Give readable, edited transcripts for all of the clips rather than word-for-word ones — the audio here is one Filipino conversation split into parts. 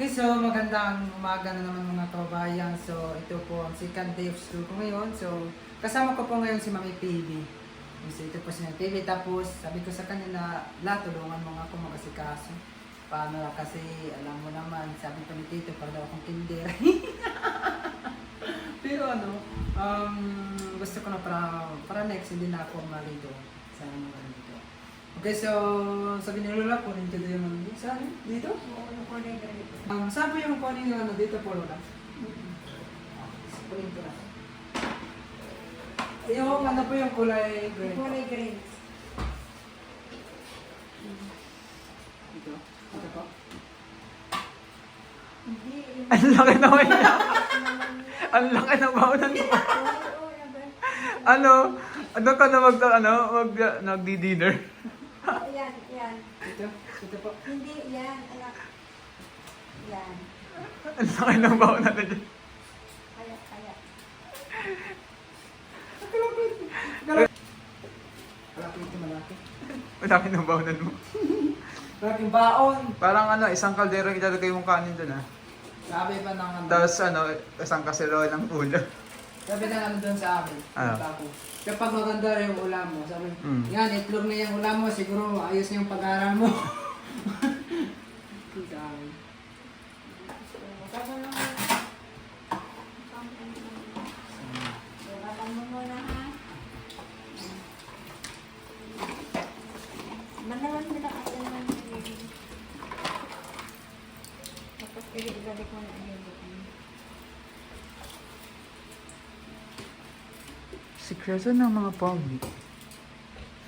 Okay, so magandang umaga na naman mga kababayan. So ito po ang second day of school ko ngayon. So kasama ko po ngayon si Mami PB. So ito po si Mami PB. Tapos sabi ko sa kanya na tulungan mo nga ako mag-asikaso. Paano kasi alam mo naman, sabi ko ni Tito, para daw akong kinder. Pero gusto ko na para next hindi na ako malido sa mga dito. Okay, so sabi ni Lola, kunin ko yung ano dito. Saan? Dito? Saan po yung kunin yung ano dito po, Lola? Kunin ko na. Yung ano po yung kulay green? Kulay green. Dito? Dito po? Hindi. Ang laki naman niya. Ang laki ng baunan mo. Ano ka na nagdi-dinner? Yan, yan. Dito? Dito po? Hindi, yan. Anak. Yan. Ang laki ng baunan na dyan. Kaya, kaya. Malaki ito, malaki. Malaki ng baunan mo. Malaking baon. Parang isang kaldero yung ilalagay mong kanin dun Sabi pa ng ano. Tapos isang kasero ng ulo. Sabi na ano doon sa amin. Ano? Ako. Kapag maganda yung ulam mo, sabi, Mm. yan, itlog na yung ulam mo, siguro ayos na yung pag-aaral mo. Sa amin. Sabi naman. Sabi mo muna, ha? Manawan mo na kasi naman. Tapos ibalik mo na ibalik. Sikreto ng mga pogi.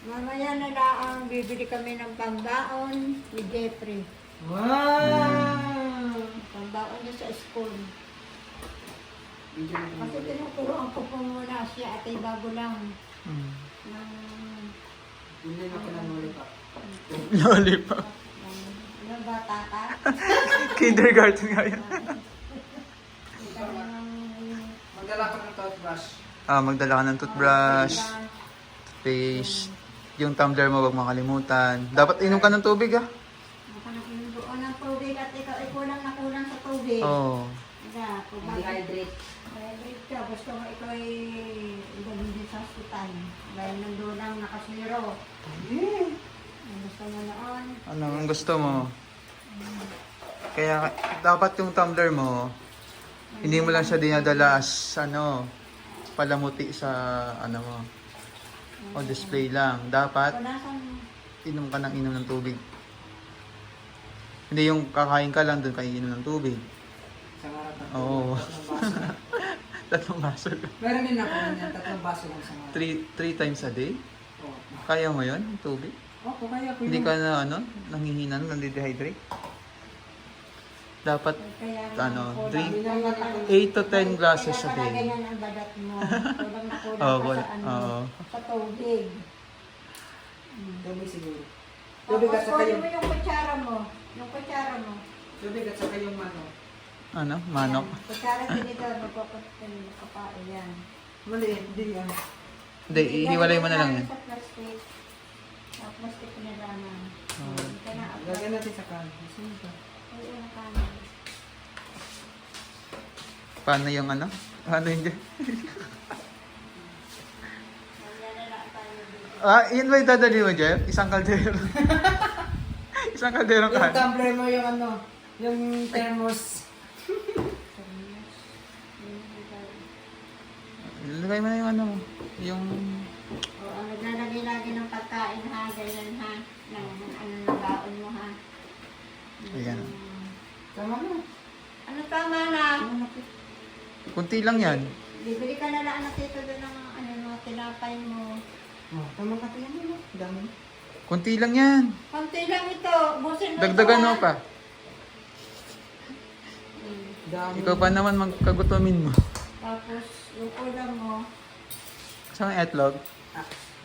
Mamaya na lang bibili kami ng pambaon ni Jeffrey. Wow! Pambaon niya sa school. Kasi tinuturuan ko po muna siya at bago lang. Hindi na kinanuli pa. Lollipop. Ilang bata ka? Kindergarten nga yan. Magdala ko ng toothbrush. Magdala ka ng toothbrush, toothpaste, yung tumbler mo wag makalimutan. Dapat inom ka ng tubig Doon ng tubig at ikaw ay kulang na kulang sa tubig. Oo. Kaya, kung Dehydrate. hydrate ka, gusto mo ikaw ay ilagay sa hospital. Dahil nandun lang nakasiro. Ang gusto mo noon. Ano ang gusto mo? Kaya dapat yung tumbler mo, hindi mo lang siya dinadala as palamuti sa mo o display lang. Dapat Punasan inom ka ng tubig. Hindi yung kakain ka lang doon kayo inom ng tubig. Sa harap ng Oo. tatlong baso. 3 baso. Meron din ako ganyan, 3 baso lang sa harap. 3 times a day? Oo. Kaya mo yun, yung tubig? Opo, kaya ko Hindi yun. ka nangihinan, nandidehydrate? Dapat, kaya drink kulang. 8 to 10 glasses a Kaya day. pala ganyan ang badat mo. Kulang na kulang Oo, ka sa oo. sa tubig. Tubig siguro. Tapos Tubig at saka kunin yung... mo yung kutsara mo. Yung kutsara mo. Tubig at saka yung manok. Manok. Yan. Kutsara sinito, magpapatin ka pa. Ayan. Maliit, hindi yan. Hindi, ihiwalay mo na lang yan. Sa plastic. Sa plastic na naman. Oo. Lagyan natin sa kanin. Sino ba? Ayun ang kanin. Paano yung Paano yung... Mamaya na lang tayo dito. Yun ba yung dadali mo, Jeff? Isang kaldero. Isang kaldero Yung ka. tumbler mo yung yung thermos. Ilagay mo na yung yung... Oo, naglalagay lagi ng pagkain ha. Ganyan ha. Ng baon mo ha. Ayan. Tama na. Ano tama na? Kunti lang yan. Bibili ka na lang na tito doon ng mga tinapay mo. Oh, tama ka yan mo. Dami. Kunti lang yan. Konti lang ito. Busin mo Dagdagan ito, mo ha? pa. Dami. Ikaw pa naman magkagutomin mo. Tapos, yung ulam mo. Saan ang etlog?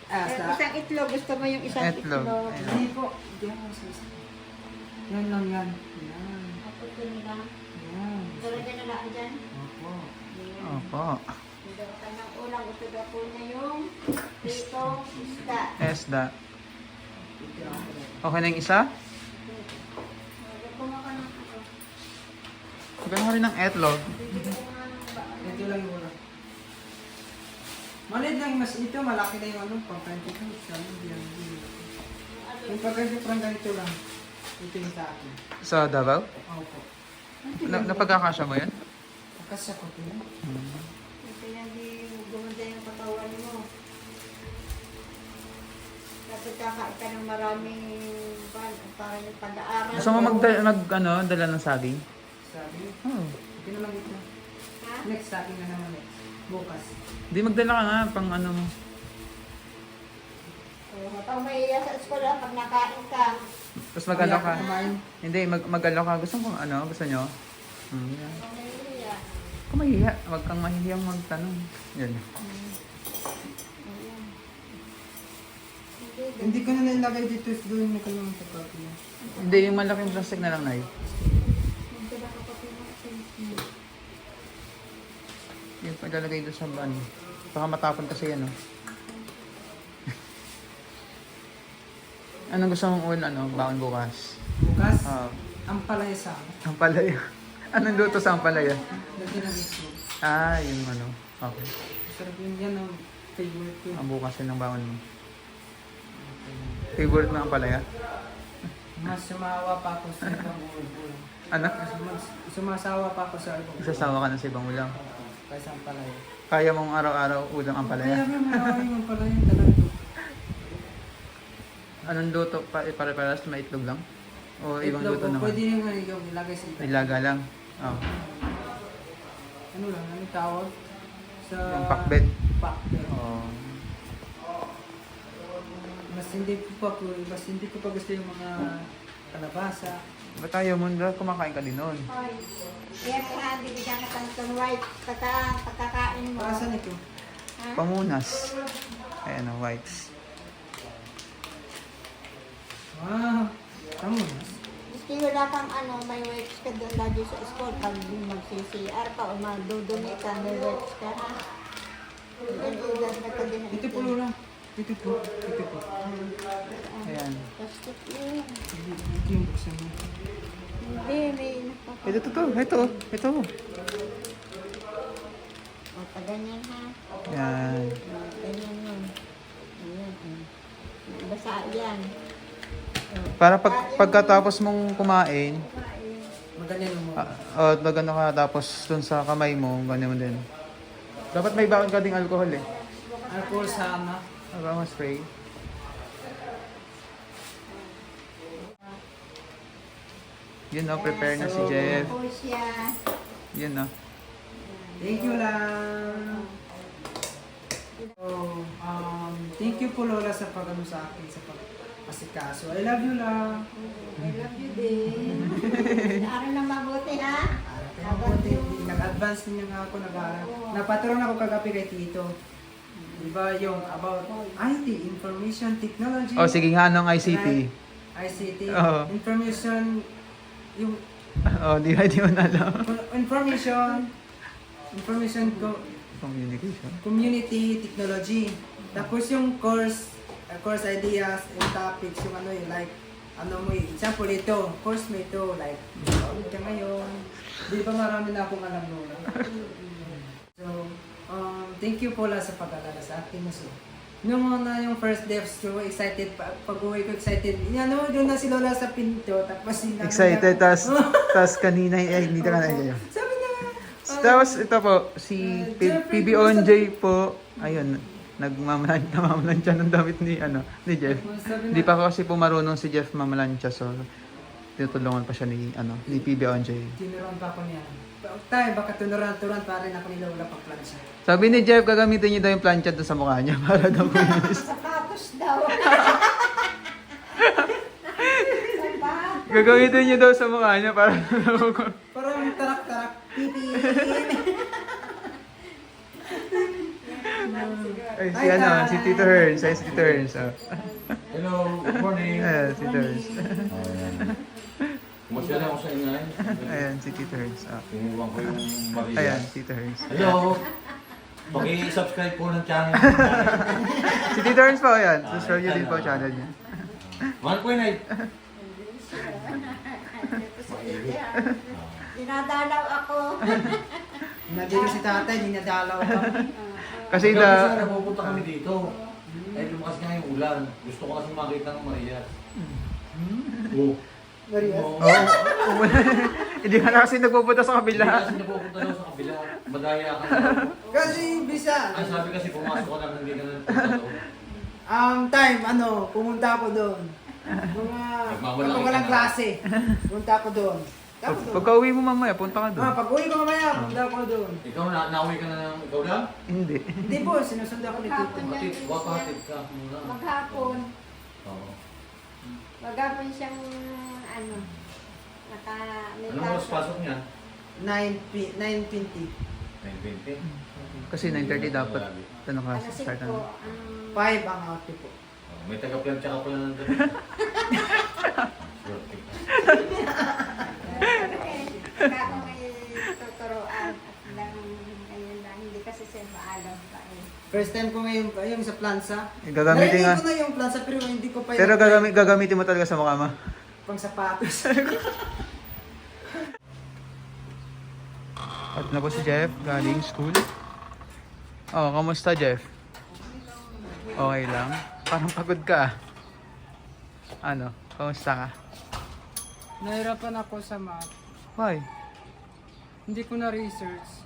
Isang itlog. Gusto mo yung isang Itlog. itlog. Ayun. Hindi po. Diyan mo sa yan lang yan. Yan. Tapos yun lang. Yan. Talaga na lang dyan. Opo. Ayan. Opo. Gusto ka ng ulam. Gusto daw po niya yung pritong isda. Esda. Okay na yung isa? Gusto mo ka ng Magkano ka rin ng etlog? Ito lang yung wala. Maliit lang, mas ito, malaki na yung ano, pang-20 ko. Yung pag-ganito parang ganito lang. Ito yung sa akin. Sa Davao? Opo. Napagkakasya mo yan? Kasi ako ito yun. Kaya di gumanda yung katawan mo. Kasi kakain ka ng maraming parang yung pag-aaral. Gusto mo dala ng saging? Sabi, Oo. okay na lang ito. Ha? Next, sa akin na naman next. Bukas. Di magdala ka nga pang ano mo. Pag may iya sa eskwela, pag nakain ka, Tapos mag-ano ka. Kumain. Hindi, mag-ano ka. Gusto mo gusto nyo? Yeah. pag may iya. Kung mahihiya, wag kang mahihiyang magtanong. Yan. Ayan. Hindi ko na nilagay dito doon na kanyang pagkapi. Hindi, yung malaking plastic na lang, Nay. Magdala ka pa pinaka-sense. Yung ilalagay doon sa ban. Baka matapon kasi yan, no? Anong gusto mong baon bukas? Bukas, Ah, ang palaya sa akin. ang palaya. Anong luto sa ang palaya? Lagyan ng itlog. Ah, yung Okay. Sarap yun yan ang favorite ko. Ang bukas yun ang baon mo. Favorite mo ang palaya? Mas sumawa pa ako sa ibang ulam. Ano? Mas sumasawa pa ako sa ibang ulam. Isasawa ka na sa ibang ulam. Kaysa ang palaya. Kaya mong araw-araw ulam ang Kaya palaya? nga maraming ang palaya talaga. Anong luto? Pare-paras may itlog lang? O ibang Itlog, luto naman? pwede yung yung ilagay sa itlog. Nilaga lang? Oh. Ano lang, ano tawag? Sa... Yung pakbet? Pakbet. Oh. Mas hindi ko pa gusto yung mga kalabasa. Ba't ayaw mo? Kumakain ka din noon. Hoy, kaya kaya bibigyan ka ng white pagkakain mo. Para saan ito? Ha? Pamunas. Ayan o, whites. Wow! Tamo na. Gusto wala kang may whites ka doon lagi sa school. Pag mag-CCR ka o madudumi ka, may whites ka. Ito po lang. Ito po. Ito po. Ayan. Plastic yun. Ito yung buksan mo. Hindi, may nakaka... Ito. O, ganyan ha. Ayan. Ganyan yun. Ayan. Basa yan. Para pagkatapos mong kumain, Maganyan mo. magano ka tapos dun sa kamay mo, ganyan mo din. Dapat may baon ka ding alcohol eh. Alcohol sama. Aroma spray. Yun prepare na si Jeff. Po siya. Yun Thank you lang. So, thank you po Lola sa pag-ano sa akin, sa pag-asikaso. I love you lang. I love you din. Naaral na mabuti ha. Mabuti, nag-advance din nga ako nag-aaral. Napaturon ako kagabi kay Tito. Diba yung about IT, Information Technology. Oh, sige nga, anong ICT? ICT, Oo. Information, yung Oh, di mo na alam. Information Communication. Community Technology. Tapos yung course ideas and topics, yung like, example ito, course mo ito, like, ka ngayon. Di ba marami na akong alam noon? So, thank you po lang sa pag-alala sa akin. So, nung yung first day of school, excited, pag-uwi ko excited, doon na si Lola sa pinto, tapos Excited, tas kanina, hindi ka na nandiyan. sabi na, Tapos ito po, si PBONJ po, ayun, namamalansya ng damit ni Jeff. sabi Hindi pa kasi po marunong si Jeff mamalansya, so tinutulungan pa siya ni PBONJ. tinuruan pa ako niya. Tay, baka tunuran pa rin ako ni Lola pang plansya. Sabi ni Jeff, gagamitin niyo daw yung plancha doon sa mukha niya para daw kuminis. Sapatos daw. Gagamitin niyo daw sa mukha niya para Parang tarak-tarak, pipi. Ay, si Tito Hearns. Ay, si Tito Hearns. Hello, good morning. Ayan, si Tito Hearns. Kumasya lang ako sa inyo. Ayan, si Tito Hearns. Tinuruan ko yung Maria. Ayan, si Tito Hearns. Hello. Paki-subscribe po ng channel. Si Tito Hearns po, ayan. Subscribe niyo din po channel niya. Mahal po yun ay. Dinadalaw ako. Nandito si tatay, dinadalaw ka. Kasi Kasi da... napupunta kami dito. Eh, lumakas nga yung ulan. Gusto ko kasi makita ng Maria. Oh. Maria. Oo. Oo. Hindi ka na kasi nagpupunta sa Hindi kabila. kasi napupunta daw sa kabila. Madaya ka. Kasi bisa, Ang sabi kasi pumasok ka lang, hindi ka na napunta doon. time, pumunta ako doon. Nagmamalaki Kapag walang ka na. klase, pumunta ako doon. Tapos doon. Pagka uwi mo mamaya, punta ka doon. Pag uwi ko mamaya, pumunta ako doon. Ikaw, nauwi ka na ng ikaw lang? Hindi. Hindi po, sinusunod ako ni Tito. Hatid, hatid ka muna. Maghapon. Oo. Maghapon siyang may Anong oras pasok niya? 9:20. 9:20. Kasi 9:30 dapat. Tanong ka Alas sa start 5 ano. 5 ang out po. Oh, may taga-plancha ka pala nandun. Swerte ka. Kaya ako may tuturuan at lang ngayon lang. Hindi kasi siya maalam pa eh. First time ko ngayon yung sa plansa. Gagamitin nga. Narinig ko na yung plansa pero hindi ko pa Pero gagamitin mo talaga sa mukha mo. pang sapatos. At na po si Jeff, galing school. Oh, kamusta Jeff? Okay lang. Parang pagod ka. Ano? Kamusta ka? Nahirapan ako sa math. Why? Hindi ko na research.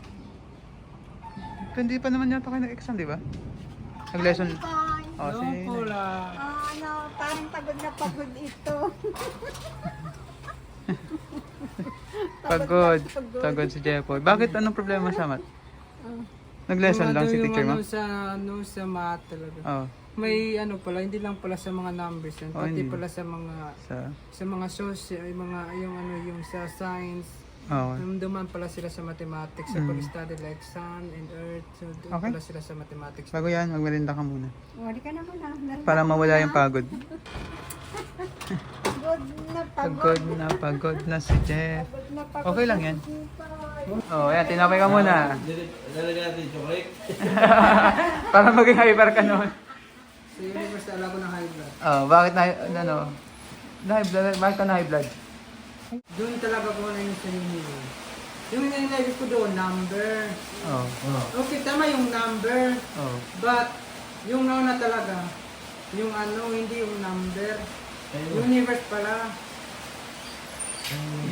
Hindi pa naman yata kayo nag-exam, di ba? Nag-lesson. Oh, No, si... pula. Parang pagod na pagod ito. Pagod. Pagod si Jeffoy. Bakit? Anong problema sa math? Nag-lesson lang si teacher mo? Sa math talaga. Oh, May pala, hindi lang pala sa mga numbers yan, Oh, pati hindi. pala sa mga sa... social, yung sa science. Oh. Duman pala sila sa mathematics, sa pag-study like sun and earth. So doon Okay. pala sila sa mathematics. Bago yan, magmerinda ka muna. Wali ka naman Para mawala yung pagod. Pagod na Pagod na si Jeff. Pagod na pagod. Okay lang yan. Oh, ayan, tinapay ka muna. Lalagyan natin chocolate. Para maging hyper ka noon. Sa universe, alam ko na high blood. Oh, bakit na, high blood? Bakit ka na high blood? Doon talaga ko na yung sa universe. Yung nilagay ko doon, number. Oh, Okay, tama yung number. oh. But, yung nauna talaga, yung hindi yung number. Universe pala.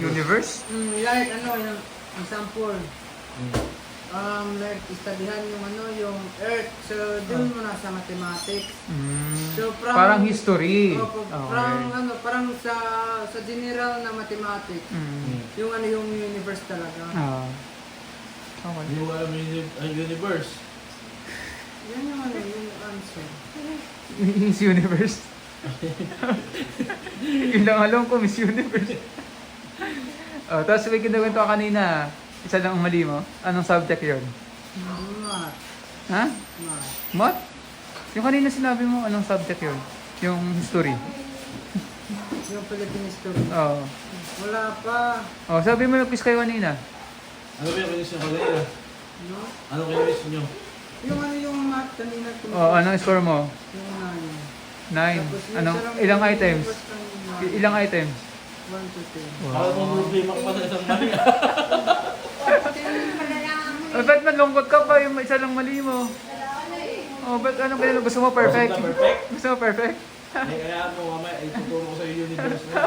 Universe? Like yung example. Like studyhan yung earth. So doon mo na sa mathematics. So Parang history. Opo, parang sa general na mathematics. Yung universe talaga. Okay. Hindi mo alam yung universe. Yan yung yung answer. Miss Universe. Yun lang alam ko, Miss Universe. Oh, tapos may kinawento ka kanina. Isa lang ang mali mo. Anong subject yun? Math. Ha? Math. Math? Yung kanina sinabi mo, anong subject yun? Yung history. Yung Philippine history. Oo. Wala pa. Oh, sabi mo nag-quiz kayo kanina. Ano ba yung kinis nyo kanina? No? Ano kinis nyo? Yung math kanina. Oh, anong score mo? Yung 9. 9. Anong, ilang items? Ilang items? 1 to 10. Alam mo problema ka pa sa isang mali. Oh, ba't nalungkot ka pa yung isa lang mali mo? Oh, ba't anong ganun? Gusto mo perfect? Perfect? Gusto mo perfect? Kaya mo mamaya ituturo ko sa universe na.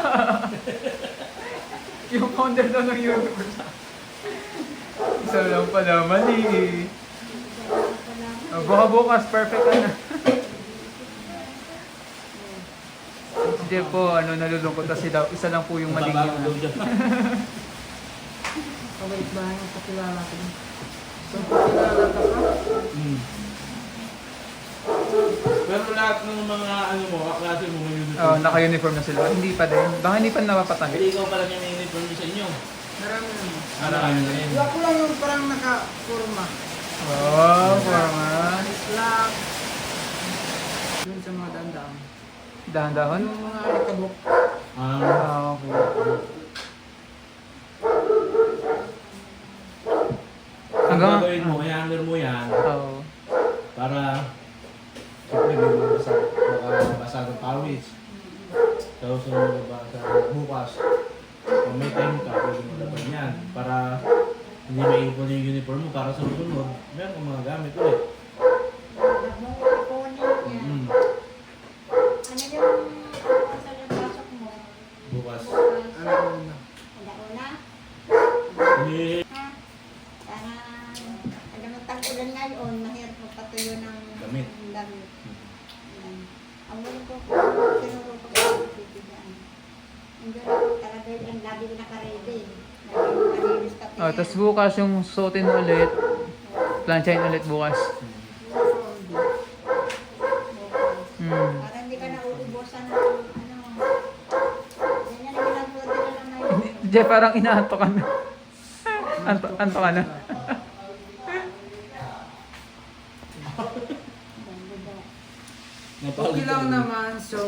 Yung founder daw ng universe. Isa lang pala mali. Oh, baka bukas, perfect ka na. Si Jeff po, nalulungkot kasi daw, isa lang po yung mali niya. Kabait ba yung kakilala ko? So, kakilala ka pa? Pero lahat ng mga kaklase mo may uniform. Oh, naka-uniform na sila. Hindi pa din. Baka hindi pa napapatahit. Hindi ikaw pala yung uniform sa inyo. Marami naman. Ano na rin? Ako lang yung parang naka-forma. Oh, forman. Slack. Yun sa mga dandaan. Dahan-dahon? Yung mga alikabok. Ah, okay. Ang Hanggang... gagawin mo, i-hanger mo yan Oo. para siyempre hindi mo makabasa ng pawis. Tapos nung mabasa bukas, kung may time ka, pwede mo laban yan. para hindi maipon yung uniform mo para sa susunod. Meron kang mga gamit ulit. Huwag mong ipunin niya. Mm. Ano yung saan yung pasok mo? Bukas. Alauna. Alauna? Eh, Ha? Sana, alam mo, tag-ulan ngayon, mahirap magpatuyo ng Damit. damit. Yan. Ang wala ko kung tinuro ko kayo bibigyan. Hindi ako talaga yung lagi ko naka-ready. Nalinis ka Oh, tapos bukas yung suotin mo ulit. Planchain ulit bukas. Mm. Para hindi ka nauubusan ng ano. Yan yan ang ginagawa nila lang ngayon. Jeff, parang inaanto ka na. Anto ka na. Okay lang naman. So,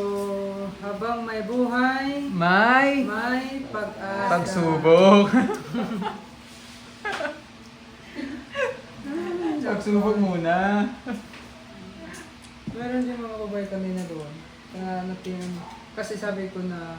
habang may buhay, May may pag-asa. pagsubok. Pagsubok muna. Meron din mga babae kanina doon. Kasi sabi ko na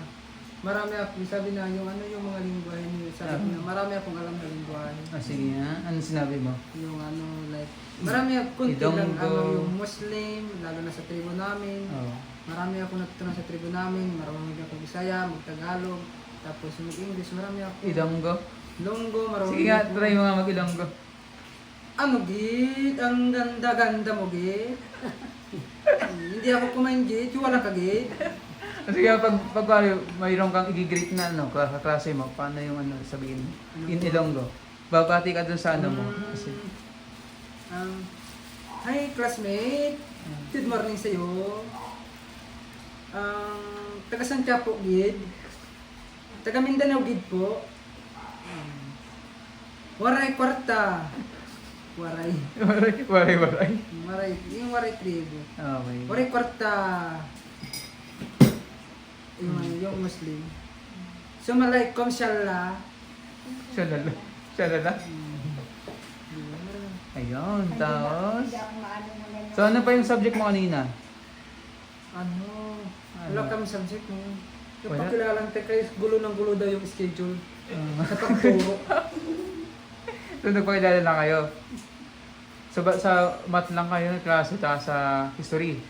marami ako, sabi na yung ano yung mga lingwahe niyo, sabi ko na marami akong alam na lingwahe. Ah, sige nga. Ano sinabi mo? Yung ano, like, marami ako, kunti lang Idonggo. ano, yung Muslim, lalo na sa tribo namin. Oh. Marami ako natutunan sa tribo namin, marami ako Bisaya, mag-Tagalog, tapos mag-English, marami ako. Ilonggo. Longgo, marami Sige nga, ako. try mo nga mag-ilonggo. Ano git? Ang ganda-ganda mo git. Hindi ako kumain git, yung wala ka git. Sige nga, pag mayroon kang i-greet na ano, kaklase mo, paano yung ano, sabihin mo? In Ilonggo. Babati ka dun sa ano mo. Kasi, Hi classmate, good morning sa'yo. Taga Santiago gid. Taga Mindanao gid po. Waray kwarta. Waray. waray. Waray. Yung waray tribo. Okay. Waray kwarta. Yung Muslim. Sumalaikum shallah. Shalala. Shalala. Ayun, tapos. Hindi ako maano na ganyan. So ano pa yung subject mo kanina? Ano? Ano? Wala kami subject mo. Yung Wala? pakilalang teka, gulo ng gulo daw yung schedule. Uh, Sa pagturo. so nagpakilala lang kayo. So sa math lang kayo ng klase, tapos sa history.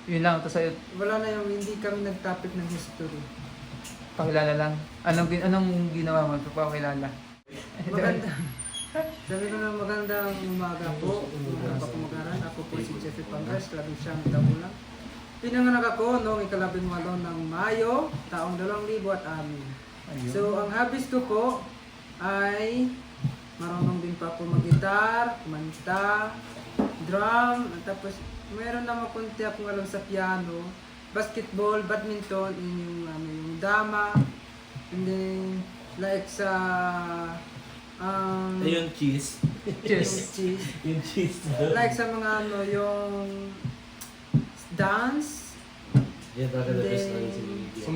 Yun lang, tapos sa Wala na yung hindi kami nag-topic ng history. pakilala lang. Anong ginawa mo? Pakilala. Maganda. Sabi ko na magandang umaga po. Mga kapamagaran. Ako po si Jeffrey Pangras, 11 taon. Pinanganak ako noong 18 ng Mayo, taong 2006. Ayun. So, ang hobbies ko po ay marunong din pa ako mag-gitar, kumanta, drum, at tapos meron naman konti akong alam sa piano, basketball, badminton, yun yung dama, and then like sa ayun, cheese. yung Cheers. cheese. Yung cheese. Like sa mga ano, yung dance. Yan talaga the best Then- na si Lydia. So,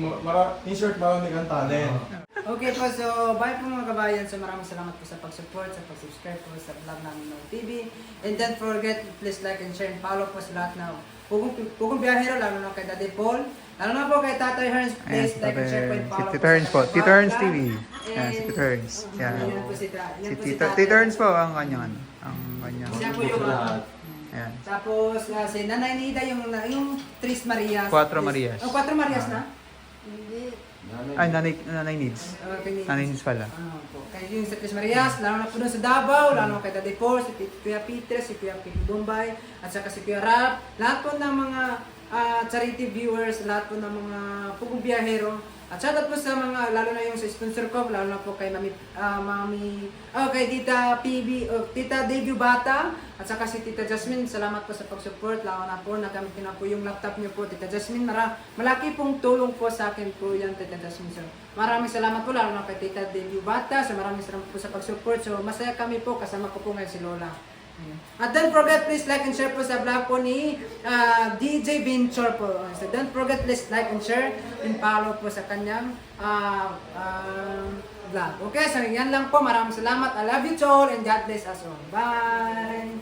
in-short marami kang talent. Okay po, so bye po mga kabayan. So maraming salamat po sa pag-support, sa pag-subscribe po sa vlog namin ng TV. And don't forget, please like and share and follow po sa lahat na Pugong Biyahero, lalo na kay Daddy Paul. Lalo na po kay Tatay Herns, please like and share po and follow Tito Herns po. sa Tito Herns vlog. TV. Yan, si And- Tito Herns. Yan. Yan po si Tatay. Si Tito Herns po ang kanyang ano. Ang kanyang. Siya po yung Lahat. Yan. Tapos si Nanay Nida yung Tris Marias. Cuatro Marias. Oh, Cuatro Marias na? Hindi. Ay, nanay needs. Okay, Nanay needs pala. ano po. Kaya yung sa Tris Marias, lalo na po doon sa Davao, lalo na kay Daddy Paul, si Kuya Peter, si Kuya Pico Bombay, at saka si Kuya Rap. Lahat po ng mga charity viewers, lahat po ng mga Pugong Biyahero. At shoutout po sa mga, lalo na yung sa sponsor ko, lalo na po kay kay Tita PB, Tita Debut Bata, at saka si Tita Jasmine, salamat po sa pag-support, lalo na po, nagamit ko na po yung laptop niyo po, Tita Jasmine, malaki pong tulong po sa akin po yan, Tita Jasmine. So, maraming salamat po, lalo na kay Tita Debut Bata, so maraming salamat po sa pag-support, so masaya kami po, kasama ko po ngayon si Lola. Ayan. At don't forget, please like and share po sa vlog po ni DJ Venture po. So don't forget, please like and share and follow po sa kanyang vlog. Okay, so yan lang po. Maraming salamat. I love you all and God bless us all. Bye!